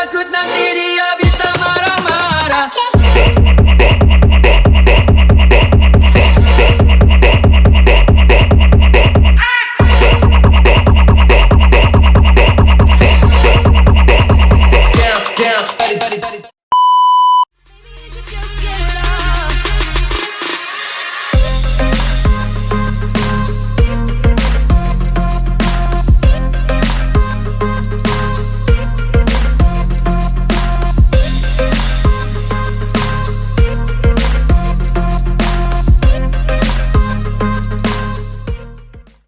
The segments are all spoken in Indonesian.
takut nanti dia bisa marah-marah.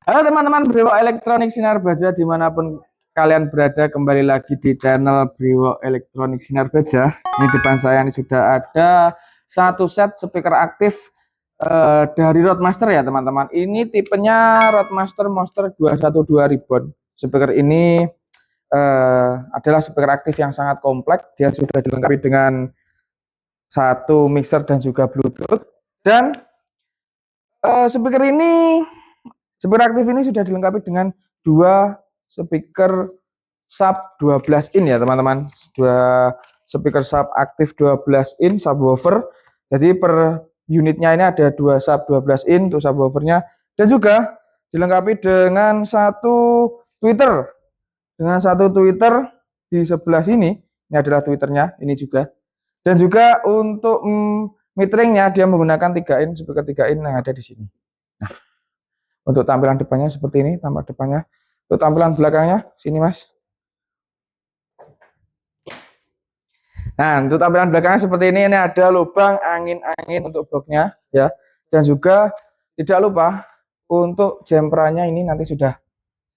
Halo teman-teman Brewo Elektronik Sinar Baja dimanapun kalian berada, kembali lagi di channel Brewo Elektronik Sinar Baja. Ini depan saya ini sudah ada satu set speaker aktif dari Roadmaster ya teman-teman. Ini tipenya Roadmaster Monster 212 Ribbon. Speaker ini adalah speaker aktif yang sangat kompleks. Dia sudah dilengkapi dengan satu mixer dan juga Bluetooth. Dan speaker aktif ini sudah dilengkapi dengan dua speaker sub 12 in ya teman-teman. Dua speaker sub aktif 12 in subwoofer. Jadi per unitnya ini ada dua sub 12 in untuk subwoofernya, dan juga dilengkapi dengan satu tweeter. Dengan satu tweeter di sebelah sini, ini adalah tweeternya ini juga. Dan juga untuk metering-nya dia menggunakan 3 in, speaker 3 in yang ada di sini. Nah, untuk tampilan depannya seperti ini, tampilan depannya. Untuk tampilan belakangnya, sini mas. Nah, untuk tampilan belakangnya seperti ini ada lubang angin-angin untuk boxnya ya. Dan juga tidak lupa untuk jemperannya ini nanti sudah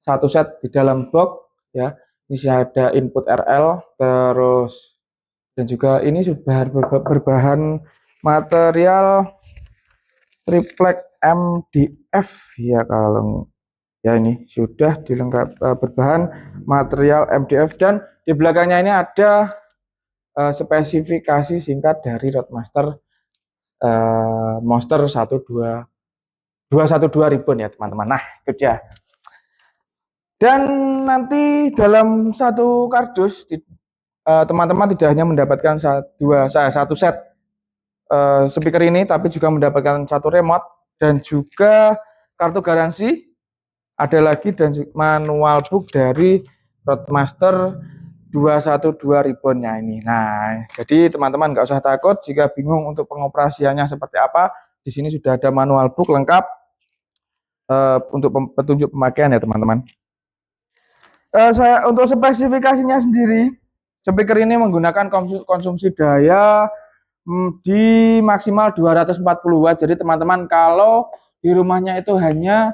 satu set di dalam box ya. Ini sudah ada input RL, terus dan juga ini sudah berbahan material triplek MDF ya, kalau ya ini sudah dilengkapi berbahan material MDF. Dan di belakangnya ini ada spesifikasi singkat dari Roadmaster Monster 212 Ribbon ya teman-teman. Nah itu dia. Dan nanti dalam satu kardus teman-teman tidak hanya mendapatkan satu set speaker ini, tapi juga mendapatkan satu remote dan juga kartu garansi ada lagi, dan manual book dari Roadmaster 212 Ribbonnya ini. Nah, jadi teman-teman nggak usah takut jika bingung untuk pengoperasiannya seperti apa. Di sini sudah ada manual book lengkap untuk petunjuk pemakaian ya teman-teman. Saya untuk spesifikasinya sendiri, speaker ini menggunakan konsumsi daya di maksimal 240 watt. Jadi teman-teman kalau di rumahnya itu hanya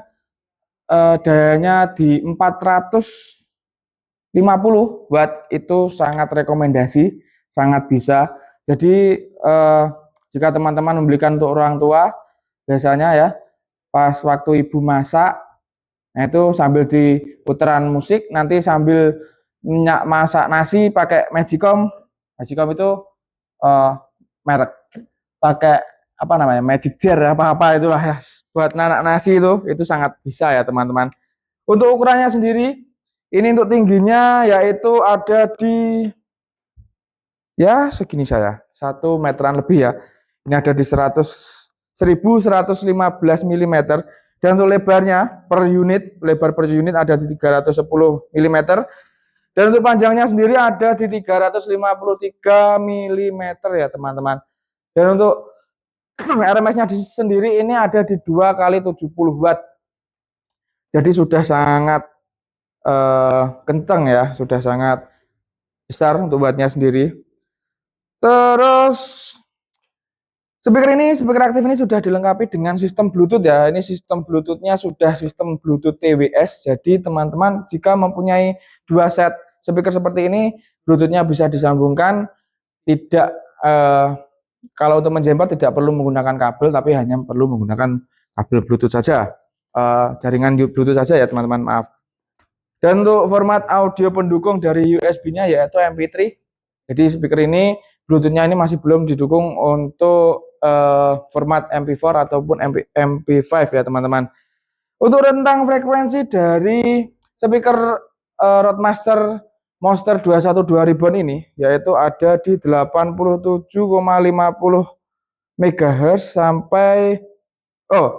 dayanya di 450 watt itu sangat rekomendasi, sangat bisa. Jadi jika teman-teman membelikan untuk orang tua, biasanya ya pas waktu ibu masak, nah itu sambil di putaran musik, nanti sambil masak nasi pakai Magicom. Magicom itu merek, pakai apa namanya, Magic Jar apa-apa itulah ya, buat nanak nasi itu sangat bisa ya teman-teman. Untuk ukurannya sendiri, ini untuk tingginya yaitu ada di ya segini saya, 1 meteran lebih ya. Ini ada di 1115 mm. Dan untuk lebarnya per unit, lebar per unit ada di 310 mm. Dan untuk panjangnya sendiri ada di 353 mm ya teman-teman. Dan untuk RMS-nya sendiri ini ada di 2 kali 70 watt. Jadi sudah sangat kencang ya, sudah sangat besar untuk wattnya sendiri. Terus speaker aktif ini sudah dilengkapi dengan sistem Bluetooth ya. Ini sistem Bluetooth-nya sudah sistem Bluetooth TWS. Jadi teman-teman jika mempunyai dua set speaker seperti ini, Bluetooth-nya bisa disambungkan. Tidak kalau untuk menjemper tidak perlu menggunakan kabel, tapi hanya perlu menggunakan kabel Bluetooth saja, jaringan Bluetooth saja ya teman-teman, maaf. Dan untuk format audio pendukung dari USB-nya yaitu MP3. Jadi speaker ini Bluetooth-nya ini masih belum didukung untuk format MP4 ataupun MP5 ya teman-teman. Untuk rentang frekuensi dari speaker Roadmaster Monster 212 ribbon ini yaitu ada di 87,50 MHz sampai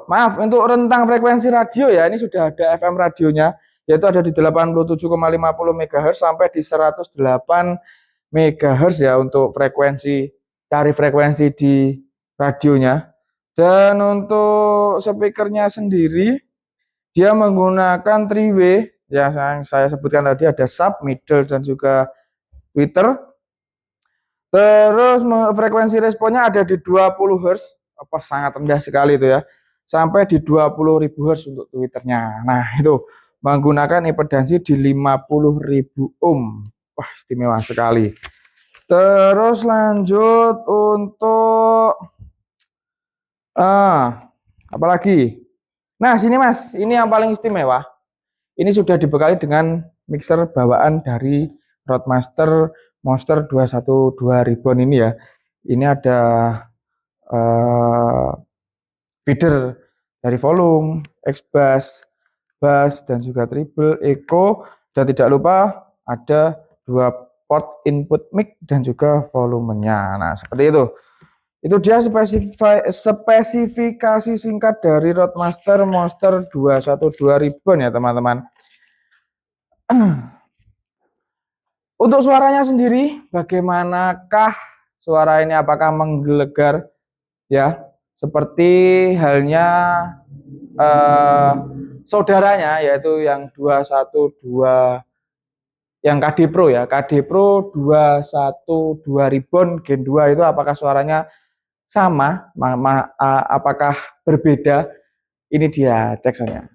maaf, untuk rentang frekuensi radio ya, ini sudah ada FM radionya, yaitu ada di 87,50 MHz sampai di 108 MHz ya untuk tarif frekuensi di radionya. Dan untuk speakernya sendiri dia menggunakan 3W yang saya sebutkan tadi, ada sub, middle dan juga tweeter. Terus frekuensi responnya ada di 20 Hz, sangat rendah sekali itu ya, sampai di 20.000 Hz untuk Twitternya. Nah itu menggunakan impedansi di 50.000 ohm. Wah, istimewa sekali. Terus lanjut untuk apalagi. Nah sini Mas, ini yang paling istimewa. Ini sudah dibekali dengan mixer bawaan dari Roadmaster Monster 212 Ribbon ini ya. Ini ada feeder dari volume, X-Bass, bass, dan juga treble, echo, dan tidak lupa ada 2 port input mic dan juga volumenya. Nah seperti itu. Itu dia spesifikasi singkat dari Roadmaster Monster 212 Ribbon ya teman-teman. Untuk suaranya sendiri, bagaimanakah suara ini? Apakah menggelegar? Ya, seperti halnya saudaranya, yaitu yang 212, yang KD Pro ya, KD Pro 212 Ribbon Gen 2 itu apakah suaranya sama? Apakah berbeda? Ini dia cek saja.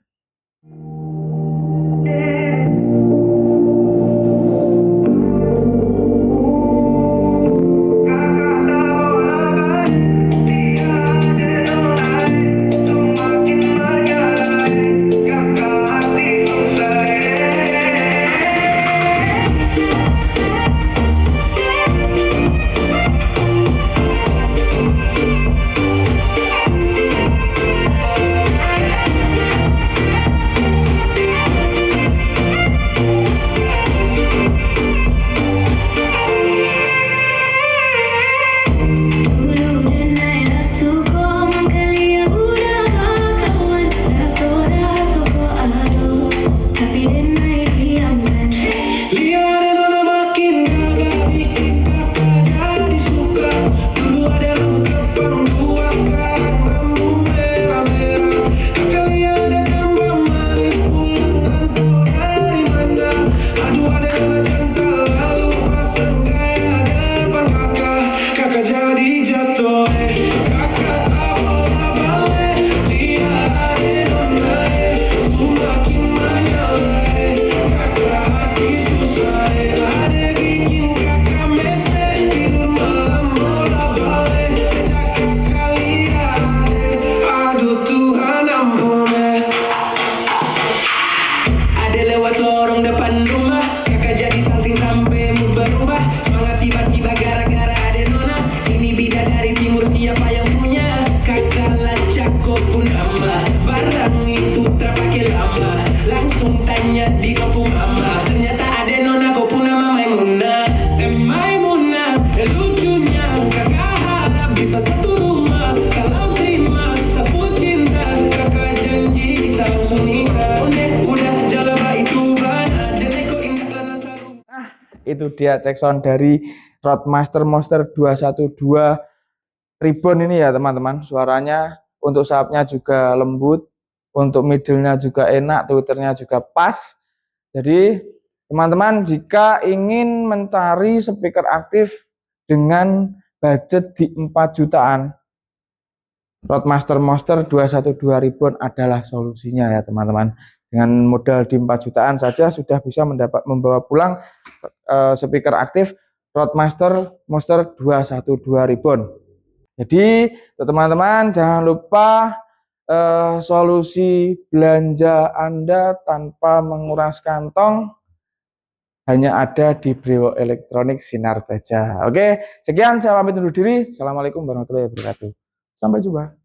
Itu dia cek sound dari Roadmaster Monster 212 Ribbon ini ya teman-teman. Suaranya untuk subnya juga lembut, untuk middle-nya juga enak, twitternya juga pas. Jadi teman-teman jika ingin mencari speaker aktif dengan budget di 4 jutaan, Roadmaster Monster 212 Ribbon adalah solusinya ya teman-teman. Dengan modal di 4 jutaan saja sudah bisa membawa pulang speaker aktif Roadmaster Monster 212 Ribbon. Jadi teman-teman jangan lupa solusi belanja Anda tanpa menguras kantong hanya ada di Brewo Elektronik Sinar Baja. Oke, sekian, saya pamit undur diri. Assalamualaikum warahmatullahi wabarakatuh. Sampai jumpa.